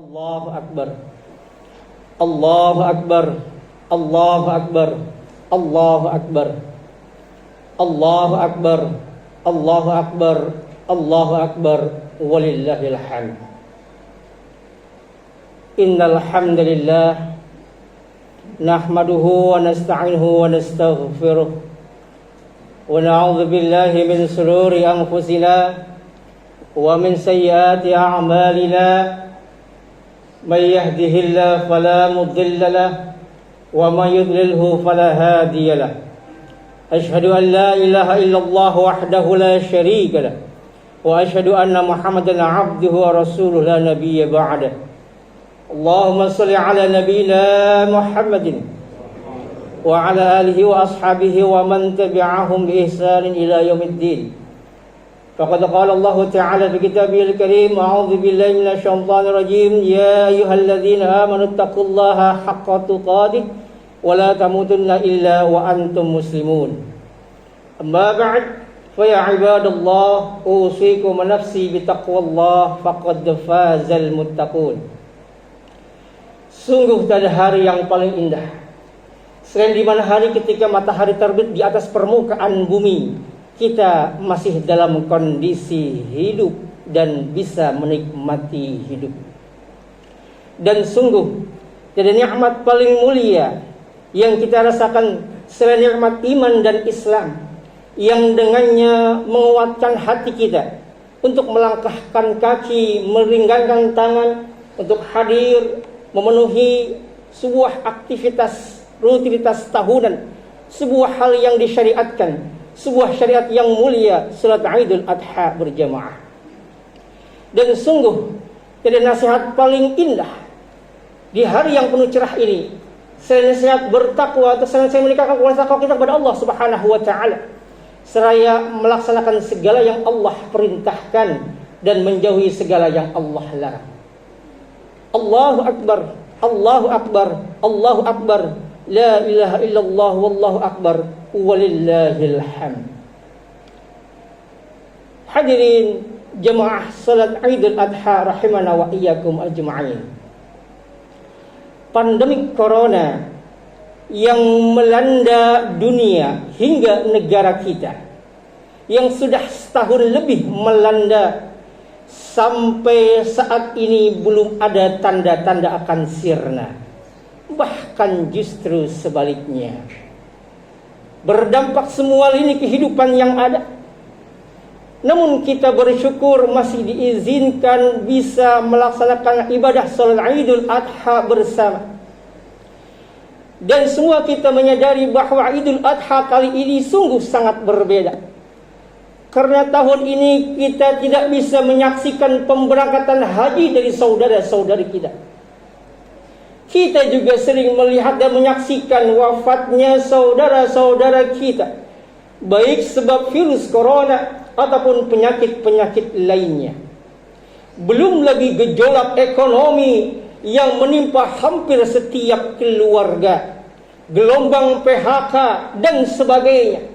Allahu Akbar. Allahu Akbar. Allahu Akbar. Allahu Akbar. Allahu Akbar. Allahu Akbar. Allahu Akbar. Walillahil hamd. Innal hamdalillah nahmaduhu wa nasta'inuhu wa nastaghfiruh wa na'udzu billahi min shururi anfusina wa min sayyiati a'malina. من يهده الله فلا مضل له ومن يضلله فلا هادي له أشهد أن لا إله إلا الله وحده لا شريك له وأشهد أن محمدا عبده ورسوله لا نبي بعده اللهم صل على نبينا محمد وعلى آله وأصحابه ومن تبعهم بإحسان إلى يوم الدين. فقد قال الله تعالى في كتابه الكريم أعوذ بالله من الشيطان الرجيم يا أيها الذين آمنوا اتقوا الله حق تقاته ولا تموتن إلا وأنتم مسلمون أما بعد فيا عباد الله أوصيكم ونفسي بتقوى الله فقد فاز المتقون. Sungguh pada hari yang paling indah selain di mana hari ketika matahari terbit di atas permukaan bumi, kita masih dalam kondisi hidup dan bisa menikmati hidup. Dan sungguh jadi nikmat paling mulia yang kita rasakan selain nikmat iman dan Islam, yang dengannya menguatkan hati kita untuk melangkahkan kaki, meringankan tangan untuk hadir memenuhi sebuah aktivitas rutinitas tahunan, sebuah hal yang disyariatkan, sebuah syariat yang mulia, salat Idul Adha berjamaah. Dan sungguh jadi nasihat paling indah di hari yang penuh cerah ini, selain nasihat bertakwa atau selain saya meningkatkan kualitas takwa kita kepada Allah Subhanahu wa taala, seraya melaksanakan segala yang Allah perintahkan dan menjauhi segala yang Allah larang. Allahu Akbar, Allahu Akbar, Allahu Akbar, la ilaha illallah wallahu akbar. Walillahil hamd. Hadirin jemaah salat Idul Adha rahimana wa iyyakum ajma'in. Pandemi corona yang melanda dunia hingga negara kita, yang sudah setahun lebih melanda, sampai saat ini belum ada tanda-tanda akan sirna. Bahkan justru sebaliknya, berdampak semua lini kehidupan yang ada. Namun kita bersyukur masih diizinkan bisa melaksanakan ibadah salat Idul Adha bersama. Dan semua kita menyadari bahwa Idul Adha kali ini sungguh sangat berbeda. Karena tahun ini kita tidak bisa menyaksikan pemberangkatan haji dari saudara-saudari kita. Kita juga sering melihat dan menyaksikan wafatnya saudara-saudara kita, baik sebab virus corona ataupun penyakit-penyakit lainnya. Belum lagi gejolak ekonomi yang menimpa hampir setiap keluarga, gelombang PHK dan sebagainya.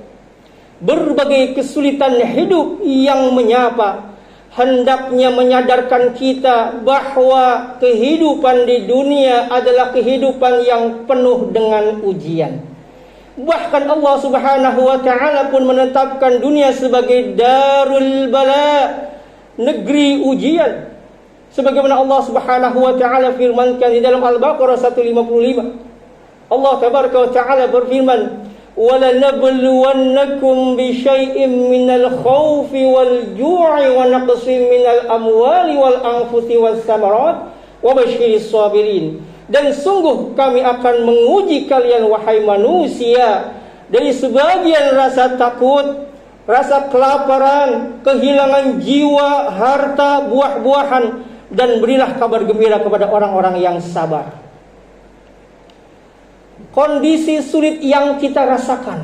Berbagai kesulitan hidup yang menyapa, hendaknya menyadarkan kita bahwa kehidupan di dunia adalah kehidupan yang penuh dengan ujian. Bahkan Allah Subhanahu wa taala pun menetapkan dunia sebagai darul bala, negeri ujian. Sebagaimana Allah Subhanahu wa taala firmankan di dalam Al-Baqarah 155. Allah tabaraka wa taala berfirman, وَلَنَبْلُوَنَّكُمْ بِشَيْءٍ مِّنَ الْخَوْفِ وَالْجُوعِ وَنَقْصٍ مِّنَ الْأَمْوَالِ وَالْأَنفُسِ وَالثَّمَرَاتِ وَبَشِّرِ الصَّابِرِينَ. Dan sungguh kami akan menguji kalian wahai manusia dari sebagian rasa takut, rasa kelaparan, kehilangan jiwa, harta, buah-buahan, dan berilah kabar gembira kepada orang-orang yang sabar. Kondisi sulit yang kita rasakan,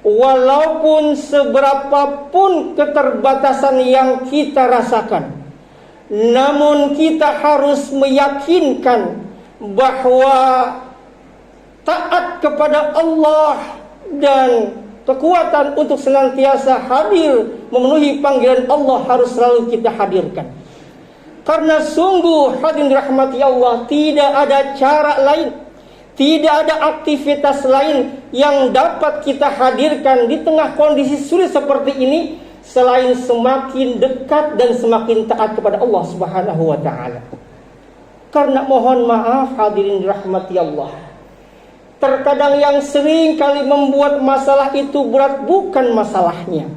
walaupun seberapapun keterbatasan yang kita rasakan, namun kita harus meyakinkan bahwa taat kepada Allah dan kekuatan untuk senantiasa hadir memenuhi panggilan Allah harus selalu kita hadirkan. Karena sungguh hadirin dirahmati Allah, tidak ada cara lain, tidak ada aktivitas lain yang dapat kita hadirkan di tengah kondisi sulit seperti ini selain semakin dekat dan semakin taat kepada Allah Subhanahu wa taala. Karena mohon maaf hadirin dirahmati Allah, terkadang yang sering kali membuat masalah itu berat bukan masalahnya.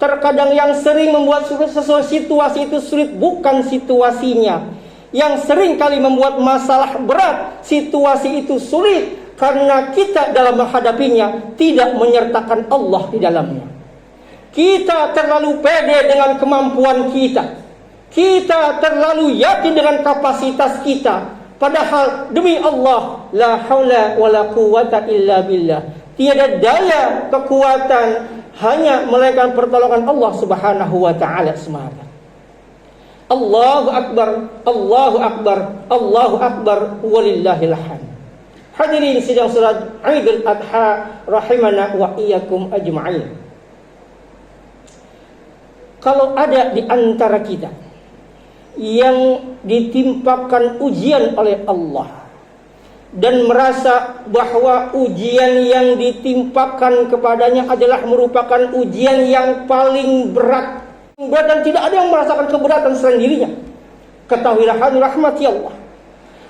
Terkadang yang sering membuat sesuatu situasi itu sulit bukan situasinya. Yang sering kali membuat masalah berat, situasi itu sulit karena kita dalam menghadapinya tidak menyertakan Allah di dalamnya. Kita terlalu pede dengan kemampuan kita. Kita terlalu yakin dengan kapasitas kita. Padahal demi Allah, la haula wala quwwata illa billah. Tiada daya kekuatan hanya melainkan pertolongan Allah Subhanahu wa taala semata. Allahu akbar, Allahu akbar, Allahu akbar walillahil hamd. Hadirin sidang salat Idul Adha rahimana wa iyyakum ajma'in. Kalau ada di antara kita yang ditimpakan ujian oleh Allah dan merasa bahwa ujian yang ditimpakan kepadanya adalah merupakan ujian yang paling berat dan tidak ada yang merasakan keberatan selain dirinya, ketahuilah rahmati Allah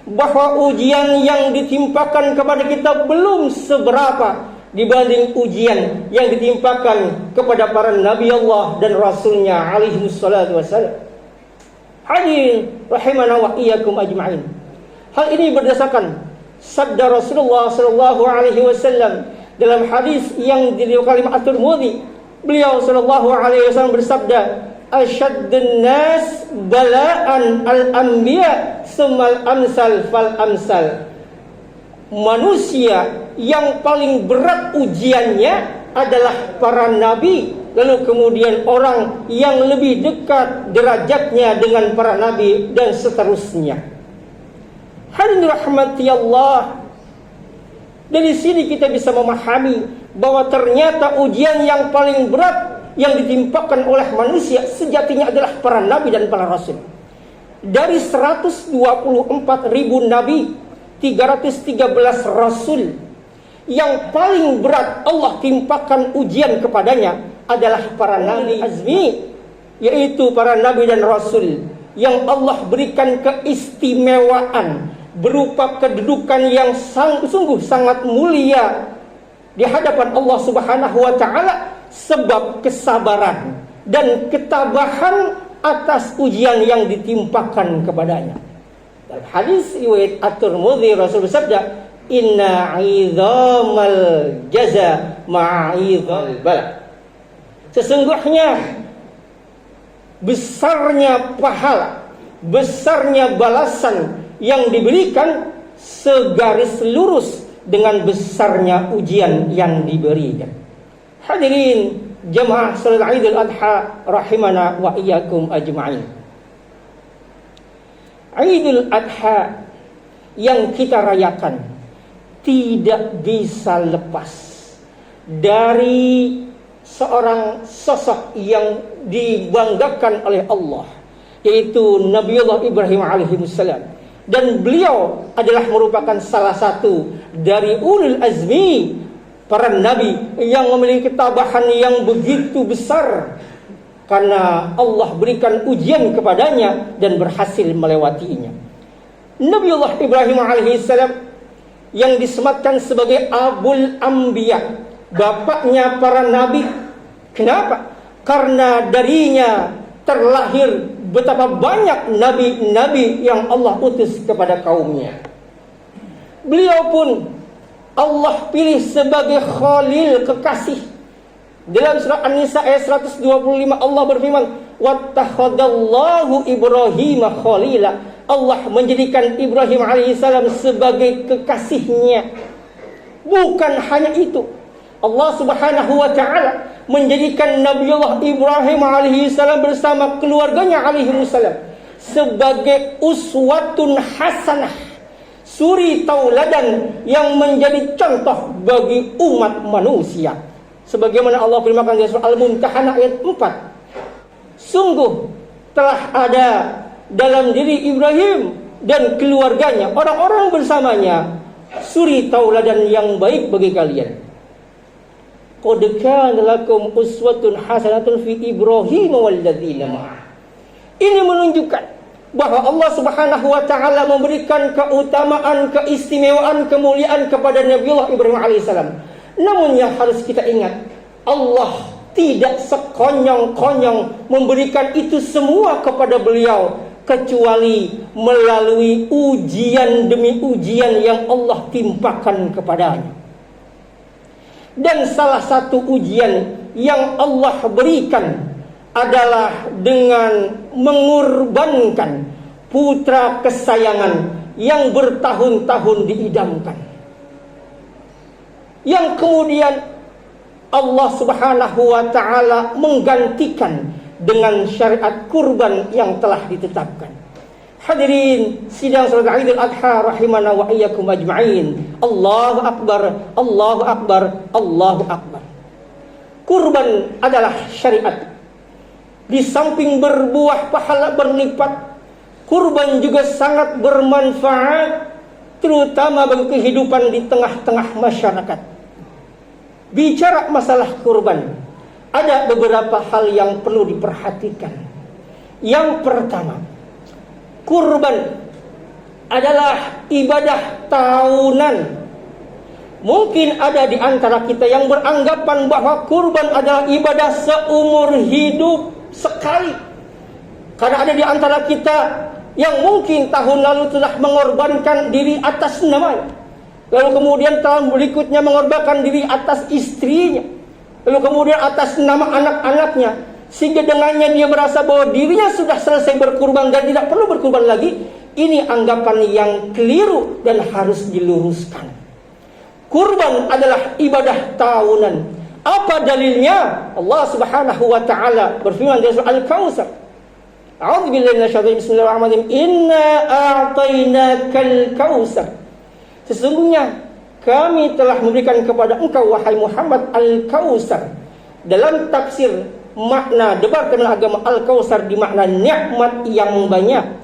bahwa ujian yang ditimpakan kepada kita belum seberapa dibanding ujian yang ditimpakan kepada para nabi Allah dan rasulnya alaihi wassalatu wassalam. Hadirin rahimana wa iyyakum ajma'in. Hal ini berdasarkan sabda Rasulullah sallallahu alaihi wasallam dalam hadis yang diriwayatkan oleh At-Tirmidzi. Beliau sallallahu alaihi wasallam bersabda, "Asyaddun nas bala'an al-anbiya tsummal amsal fal amsal." Manusia yang paling berat ujiannya adalah para nabi, lalu kemudian orang yang lebih dekat derajatnya dengan para nabi dan seterusnya. Hadirin rahmati Allah, dari sini kita bisa memahami bahwa ternyata ujian yang paling berat yang ditimpakan oleh manusia sejatinya adalah para nabi dan para rasul. Dari 124.000 nabi, 313 rasul, yang paling berat Allah timpakan ujian kepadanya adalah para nabi azmi, yaitu para nabi dan rasul yang Allah berikan keistimewaan berupa kedudukan yang sungguh sangat mulia di hadapan Allah Subhanahu wa taala sebab kesabaran dan ketabahan atas ujian yang ditimpakan kepadanya. Dalam hadis riwayat At-Tirmidzi Rasul bersabda, "Inna 'idzamal jaza ma'idhal bala." Sesungguhnya besarnya pahala, besarnya balasan yang diberikan segaris lurus dengan besarnya ujian yang diberikan. Hadirin jemaah salat Idul Adha rahimana wa iyyakum ajma'in. Idul Adha yang kita rayakan tidak bisa lepas dari seorang sosok yang dibanggakan oleh Allah, yaitu Nabiullah Ibrahim alaihissalam. Dan beliau adalah merupakan salah satu dari ulul azmi para nabi yang memiliki ketabahan yang begitu besar karena Allah berikan ujian kepadanya dan berhasil melewatinya. Nabiullah Ibrahim alaihissalam yang disematkan sebagai Abul Anbiya, bapaknya para nabi. Kenapa? Karena darinya terlahir betapa banyak nabi-nabi yang Allah utus kepada kaumnya. Beliau pun Allah pilih sebagai Khalil, kekasih. Dalam surah An-Nisa ayat 125 Allah berfirman, "Wattakhadallahu Ibrahim khalila." Allah menjadikan Ibrahim alaihissalam sebagai kekasihnya. Bukan hanya itu, Allah Subhanahu wa taala menjadikan Nabiullah Ibrahim alaihissalam bersama keluarganya alaihissalam sebagai uswatun hasanah, suri tauladan yang menjadi contoh bagi umat manusia. Sebagaimana Allah firmankan di surah Al-Mumtahanah ayat 4, "Sungguh telah ada dalam diri Ibrahim dan keluarganya, orang-orang bersamanya, suri tauladan yang baik bagi kalian. Qad kana lakum uswatun hasanatun fi Ibrahim walladzina ma'ah. Ini menunjukkan bahwa Allah Subhanahu wa taala memberikan keutamaan, keistimewaan, kemuliaan kepada Nabiullah Ibrahim alaihissalam. Namun yang harus kita ingat, Allah tidak sekonyong-konyong memberikan itu semua kepada beliau, kecuali melalui ujian demi ujian yang Allah timpakan kepadanya. Dan salah satu ujian yang Allah berikan adalah dengan mengorbankan putra kesayangan yang bertahun-tahun diidamkan, yang kemudian Allah Subhanahu wa taala menggantikan dengan syariat kurban yang telah ditetapkan. Hadirin sidang salat Idul Adha rahimana wa iyyakum ajma'in. Allahu akbar, Allahu akbar, Allahu akbar. Kurban adalah syariat. Di samping berbuah pahala berlipat, kurban juga sangat bermanfaat, terutama bagi kehidupan di tengah-tengah masyarakat. Bicara masalah kurban, ada beberapa hal yang perlu diperhatikan. Yang pertama, kurban adalah ibadah tahunan. Mungkin ada di antara kita yang beranggapan bahwa kurban adalah ibadah seumur hidup sekali. Karena ada di antara kita yang mungkin tahun lalu telah mengorbankan diri atas namanya, lalu kemudian tahun berikutnya mengorbankan diri atas istrinya, lalu kemudian atas nama anak-anaknya, sehingga dengannya dia merasa bahwa dirinya sudah selesai berkurban dan tidak perlu berkurban lagi. Ini anggapan yang keliru dan harus diluruskan. Kurban adalah ibadah tahunan. Apa dalilnya? Allah Subhanahu wa taala berfirman dalam surah Al-Kautsar. A'udzubillahi minasyaitonir rajim. Bismillahirrahmanirrahim. Inna a'tainakal kautsar. Sesungguhnya kami telah memberikan kepada engkau wahai Muhammad Al-Kautsar. Dalam tafsir makna Departemen Agama, Al-Kautsar dimakna nikmat yang banyak.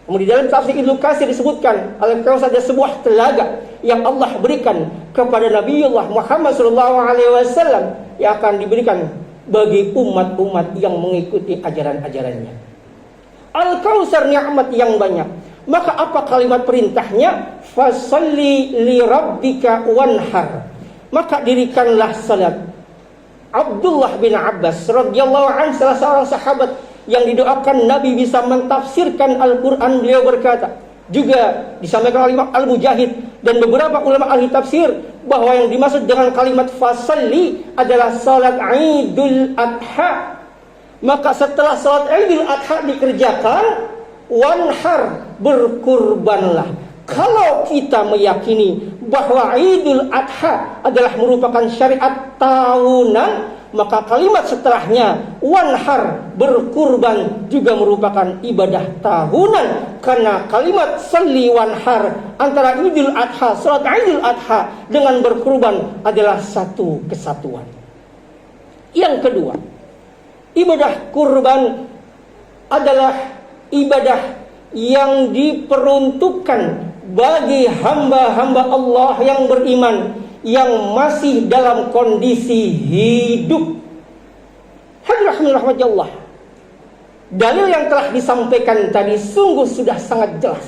Kemudian dalam tafsir Ibnu Katsir disebutkan Al-Kautsar adalah sebuah telaga yang Allah berikan kepada Nabiullah Muhammad SAW yang akan diberikan bagi umat-umat yang mengikuti ajaran-ajarannya. Al-Kautsar nikmat yang banyak. Maka apa kalimat perintahnya? Fasalli li rabbika wanhar. Maka dirikanlah salat. Abdullah bin Abbas radhiyallahu anhu, salah seorang sahabat yang didoakan Nabi bisa mentafsirkan Al-Quran, beliau berkata, juga disampaikan oleh Imam Al-Mujahid dan beberapa ulama ahli tafsir, bahwa yang dimaksud dengan kalimat fasalli adalah salat Idul Adha. Maka setelah salat Idul Adha dikerjakan, wanhar, berkurbanlah. Kalau kita meyakini bahwa Idul Adha adalah merupakan syariat tahunan, maka kalimat setelahnya wanhar, berkurban, juga merupakan ibadah tahunan. Karena kalimat salli wanhar, antara Idul Adha, salat Idul Adha dengan berkurban adalah satu kesatuan. Yang kedua, ibadah kurban adalah ibadah yang diperuntukkan bagi hamba-hamba Allah yang beriman, yang masih dalam kondisi hidup. Hadirin rahmatullah. Dalil yang telah disampaikan tadi sungguh sudah sangat jelas.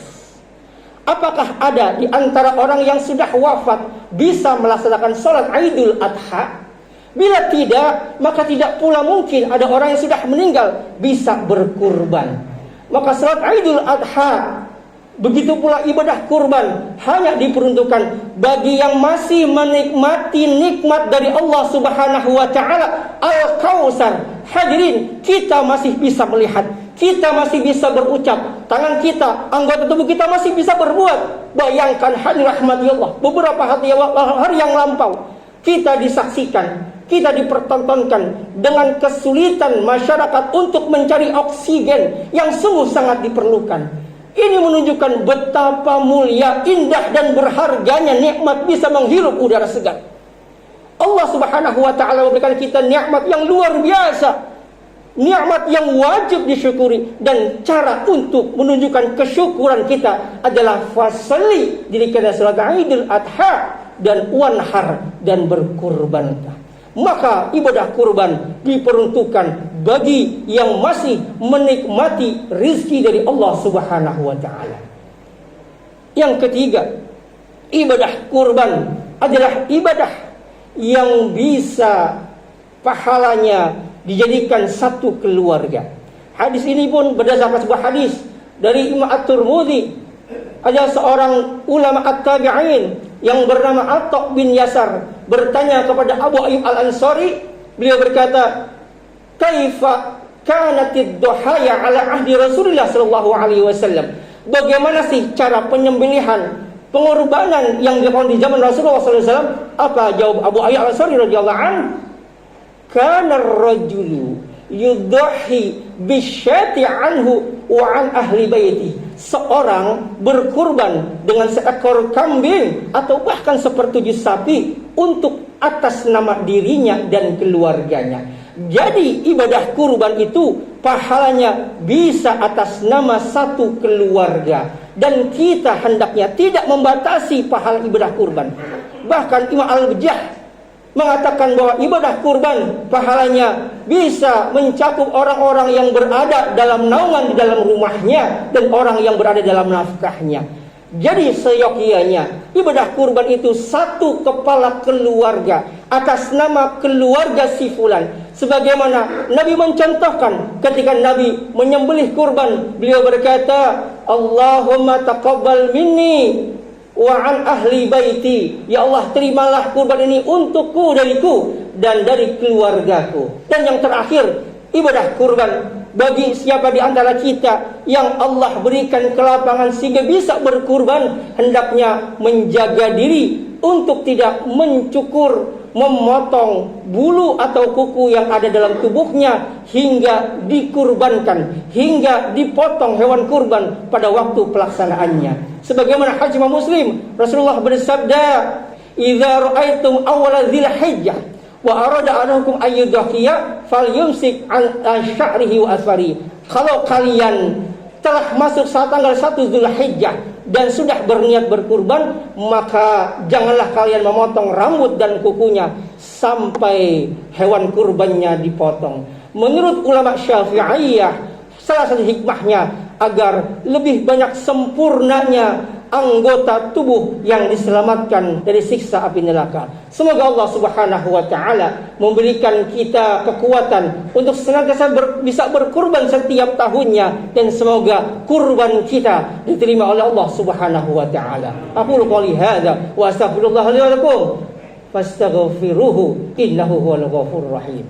Apakah ada di antara orang yang sudah wafat bisa melaksanakan sholat Idul Adha? Bila tidak, maka tidak pula mungkin ada orang yang sudah meninggal bisa berkurban. Maka sholat Idul Adha, begitu pula ibadah kurban, hanya diperuntukkan bagi yang masih menikmati nikmat dari Allah Subhanahu wa taala, Al-Kautsar. Hadirin, kita masih bisa melihat, kita masih bisa berucap, tangan kita, anggota tubuh kita masih bisa berbuat. Bayangkan hadirin rahmati Allah, beberapa hari yang lampau kita disaksikan, kita dipertontonkan dengan kesulitan masyarakat untuk mencari oksigen yang sungguh sangat diperlukan. Ini menunjukkan betapa mulia, indah dan berharganya nikmat bisa menghirup udara segar. Allah Subhanahu wa taala memberikan kita nikmat yang luar biasa. nikmat yang wajib disyukuri, dan cara untuk menunjukkan kesyukuran kita adalah fasalli, dirikan salat Idul Adha, dan wanhar, dan berkurbanlah. Maka ibadah kurban diperuntukkan bagi yang masih menikmati rizki dari Allah Subhanahu wa taala. Yang ketiga, ibadah kurban adalah ibadah yang bisa pahalanya dijadikan satu keluarga. Hadis ini pun berdasarkan sebuah hadis dari Imam At-Tirmidzi. Ada seorang ulama at-tabi'in yang bernama Atha bin Yasar bertanya kepada Abu Ayyub Al-Ansari. Beliau berkata, "Kaifa kanatid duhaya ala ahdi Rasulullah sallallahu alaihi wasallam?" Bagaimana sih cara penyembelihan, pengorbanan yang dilakukan di zaman Rasulullah sallallahu alaihi wasallam? Apa jawab Abu Ayyub Al-Ansari radhiyallahu anhu? Kana ar-rajulu yudhi bisyati anhu wa an ahli baiti. Seorang berkurban dengan seekor kambing atau bahkan sepertujuh sapi untuk atas nama dirinya dan keluarganya. Jadi ibadah kurban itu pahalanya bisa atas nama satu keluarga, dan kita hendaknya tidak membatasi pahala ibadah kurban. Bahkan Imam Al-Bajjah mengatakan bahwa ibadah kurban pahalanya bisa mencakup orang-orang yang berada dalam naungan di dalam rumahnya dan orang yang berada dalam nafkahnya. Jadi seyogyanya ibadah kurban itu satu kepala keluarga atas nama keluarga si fulan. Sebagaimana Nabi mencontohkan ketika Nabi menyembelih kurban, beliau berkata, "Allahumma taqabbal minni wa an ahli baiti." Ya Allah, terimalah kurban ini untukku, dariku, dan dari keluargaku. Dan yang terakhir, ibadah kurban bagi siapa di antara kita yang Allah berikan kelapangan sehingga bisa berkurban, hendaknya menjaga diri untuk tidak mencukur, memotong bulu atau kuku yang ada dalam tubuhnya hingga dikurbankan, hingga dipotong hewan kurban pada waktu pelaksanaannya. Sebagaimana hadis Imam Muslim, Rasulullah bersabda, "Idza ra'aitum awwala dzilhijjah wa arada ahadukum ayyudhiya falyumsik an sya'rihi wa asfari." Kalau kalian telah masuk saat tanggal 1 Dzulhijjah dan sudah berniat berkurban, maka janganlah kalian memotong rambut dan kukunya sampai hewan kurbannya dipotong. Menurut ulama Syafi'iyah, salah satu hikmahnya agar lebih banyak sempurnanya anggota tubuh yang diselamatkan dari siksa api neraka. Semoga Allah Subhanahu wa taala memberikan kita kekuatan untuk senantiasa bisa berkurban setiap tahunnya, dan semoga kurban kita diterima oleh Allah Subhanahu wa taala. Aqulu qouli hadza wa astaghfirullah li wa lakum fastaghfiruhu innahu huwal ghafurur rahim.